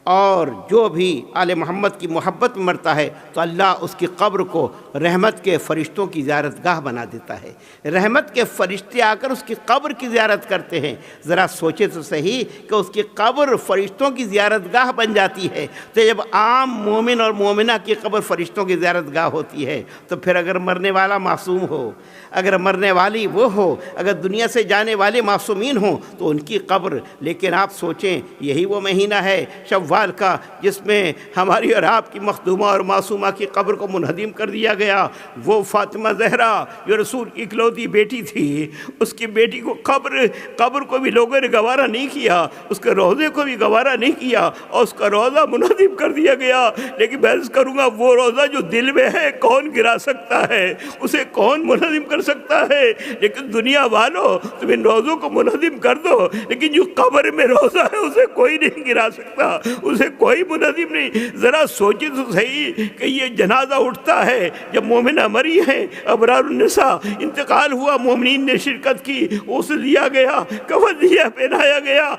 اور جو بھی آل محمد کی محبت میں مرتا ہے تو اللہ اس کی قبر کو رحمت کے فرشتوں کی زیارت گاہ بنا دیتا ہے۔ رحمت کے فرشتے آ کر اس کی قبر کی زیارت کرتے ہیں۔ ذرا سوچے تو صحیح کہ اس کی قبر فرشتوں کی زیارت گاہ بن جاتی ہے، تو جب عام مومن اور مومنہ کی قبر فرشتوں کی زیارت گاہ ہوتی ہے تو پھر اگر مرنے والا معصوم ہو، اگر مرنے والی وہ ہو، اگر دنیا سے جانے والے معصومین ہوں تو ان کی قبر، لیکن آپ سوچیں یہی وہ مہینہ ہے شوال کا جس میں ہماری اور آپ کی مخدومہ اور معصومہ کی قبر کو منہدم کر دیا گیا۔ وہ فاطمہ زہرا جو رسول کی اکلوتی بیٹی تھی، اس کی بیٹی کو قبر کو بھی لوگوں نے گوارا نہیں کیا، اس کے روضے کو بھی گوارا نہیں کیا، اور اس کا روضہ منہدم کر دیا گیا۔ لیکن میں عرض کروں گا وہ روضہ جو دل میں ہے کون گرا سکتا ہے، اسے کون منہدم کر سکتا ہے؟ لیکن دنیا والوں تم ان روضوں کو منہدم کر دو، لیکن جو قبر میں روضہ ہے اسے کوئی نہیں گرا سکتا، اسے کوئی منہدم نہیں۔ ذرا سوچے تو صحیح کہ یہ جنازہ اٹھتا ہے جب مومنہ مری ہیں، ابرار النساء انتقال ہوا، مومنین نے شرکت کی، اسے دیا گیا، کفن دیا، پہنایا گیا،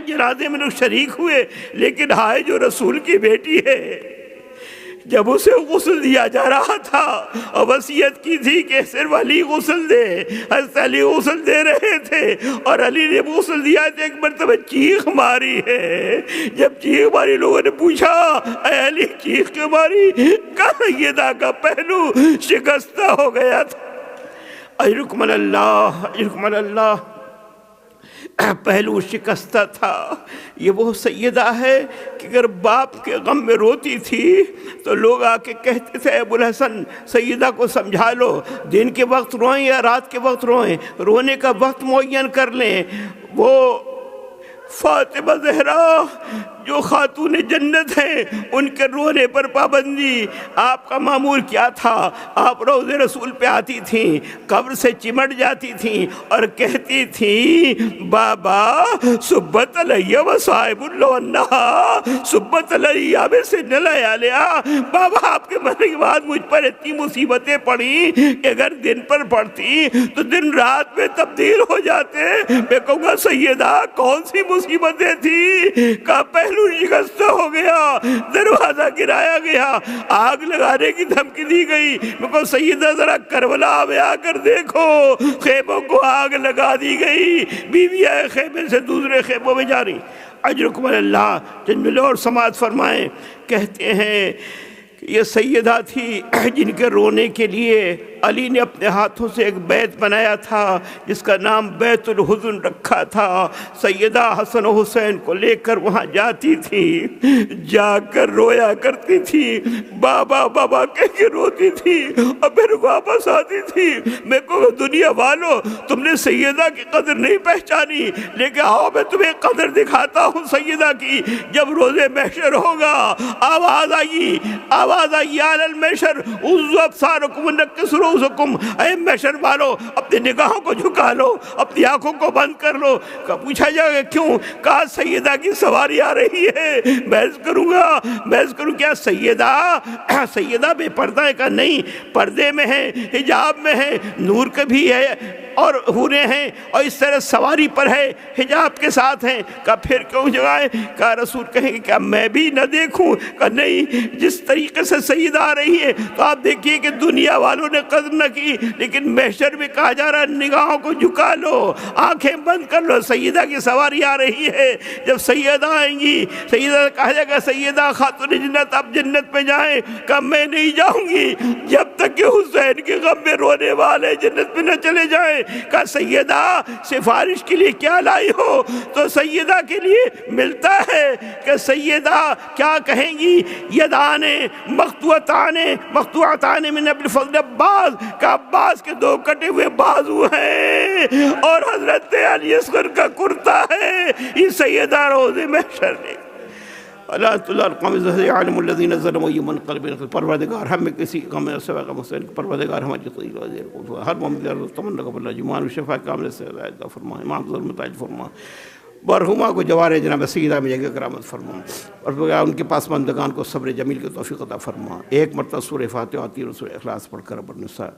جنازے میں لوگ شریک ہوئے، لیکن ہائے جو رسول کی بیٹی ہے، جب اسے غسل دیا جا رہا تھا اور وصیت کی تھی کہ صرف علی غسل دے، حضرت علی غسل دے رہے تھے اور علی نے غسل دیا تو ایک مرتبہ چیخ ماری ہے۔ جب چیخ ماری لوگوں نے پوچھا اے علی چیخ کیوں ماری؟ کہا سیدہ کا پہلو شکستہ ہو گیا تھا۔ اجرکم اللہ، اجرکم اللہ، پہلو شکستہ تھا۔ یہ وہ سیدہ ہے کہ اگر باپ کے غم میں روتی تھی تو لوگ آ کے کہتے تھے ابو الحسن سیدہ کو سمجھا لو، دن کے وقت روئیں یا رات کے وقت روئیں، رونے کا وقت معین کر لیں۔ وہ فاطمہ زہرا جو خاتون جنت ہیں، ان کے رونے پر پابندی۔ آپ کا معمول کیا تھا؟ آپ روضے رسول پہ آتی تھیں، قبر سے چمٹ جاتی تھیں اور کہتی تھیں بابا سبت علیہ وصائب اللہ، سبت علیہ میں سے نلایا لیا۔ بابا آپ کے مرنے کے بعد مجھ پر اتنی مصیبتیں پڑیں کہ اگر دن پر پڑتی تو دن رات میں تبدیل ہو جاتے۔ میں کہوں گا سیدہ کون سی مصیبتیں تھیں؟ کا پہلو شکستہ ہو گیا، دروازہ گرایا گیا، آگ لگانے کی دھمکی دی گئی۔ میں کہوں سیدہ ذرا کربلا میں آ کر دیکھو، خیموں کو آگ لگا دی گئی، بیویاں خیمے سے دوسرے خیموں میں جا رہی۔ اجرکم اللہ، جن میں اور سماعت فرمائیں، کہتے ہیں کہ یہ سیدہ تھی جن کے رونے کے لیے علی نے اپنے ہاتھوں سے ایک بیت بنایا تھا جس کا نام بیت الحزن رکھا تھا۔ سیدہ حسن و حسین کو لے کر وہاں جاتی تھی، جا کر رویا کرتی تھی، بابا بابا کہہ کے روتی تھی اور پھر واپس آتی تھی۔ میں کو دنیا والو تم نے سیدہ کی قدر نہیں پہچانی، لیکن آؤ میں تمہیں قدر دکھاتا ہوں سیدہ کی۔ جب روزے محشر ہوگا آواز آئی علی المحشر اغضوا ابصارکم ونکسوا رؤوسکم، اے محشر والو اپنی نگاہوں کو جھکا لو، اپنی آنکھوں کو بند کر لو۔ پوچھا جائے گا کیوں؟ کہا سیدہ کی سواری آ رہی ہے، بحث کروں کیا سیدہ بے پردہ ہے؟ کہا نہیں، پردے میں ہے، حجاب میں ہے، نور کا بھی ہے اور حوریں ہیں اور اس طرح سواری پر ہے، حجاب کے ساتھ ہیں۔ کہا پھر کیوں جگائے؟ کہا رسول کہیں گے کیا میں بھی نہ دیکھوں؟ کہا نہیں، جس طریقے سے سیدہ آ رہی ہے تو آپ دیکھیے کہ دنیا والوں نے قدر نہ کی، لیکن محشر میں کہا جا رہا ہے نگاہوں کو جھکا لو، آنکھیں بند کر لو، سیدہ کی سواری آ رہی ہے۔ جب سیدہ آئیں گی، سیدہ کہا جائے گا سیدہ خاتون جنت آپ جنت میں جائیں۔ کہا میں نہیں جاؤں گی جب تک کہ حسین کے غم میں رونے والے جنت میں نہ چلے جائیں۔ کہا سیدہ سفارش کے لیے کیا لائی ہو؟ تو سیدہ کے لیے ملتا ہے کہ سیدہ کیا کہیں گی؟ یدان مقطوعتان من ابن فضل عباس، کہ عباس کے دو کٹے ہوئے بازو ہیں اور حضرت علی اصغر کا کرتا ہے۔ یہ سیدہ روز محشر نے اللہ تعالیٰ القوم عالم الذین ظلموا منقلب، پروردگار ہم میں کسی غم سوا غم حسین، پروردگار ہماری ہر ممکن تمنا کو اللہ جمان شفا کامل سے ہدایت فرما، امام ظلم تاج فرما، مرحومہ کو جوار جناب سیدہ میں جگہ کرامت فرما، اور ان کے پاس مندگان کو صبر جمیل کی توفیق عطا فرما۔ ایک مرتبہ سورہ فاتحہ اور 3 سورہ اخلاص پڑھ کر ابر نساء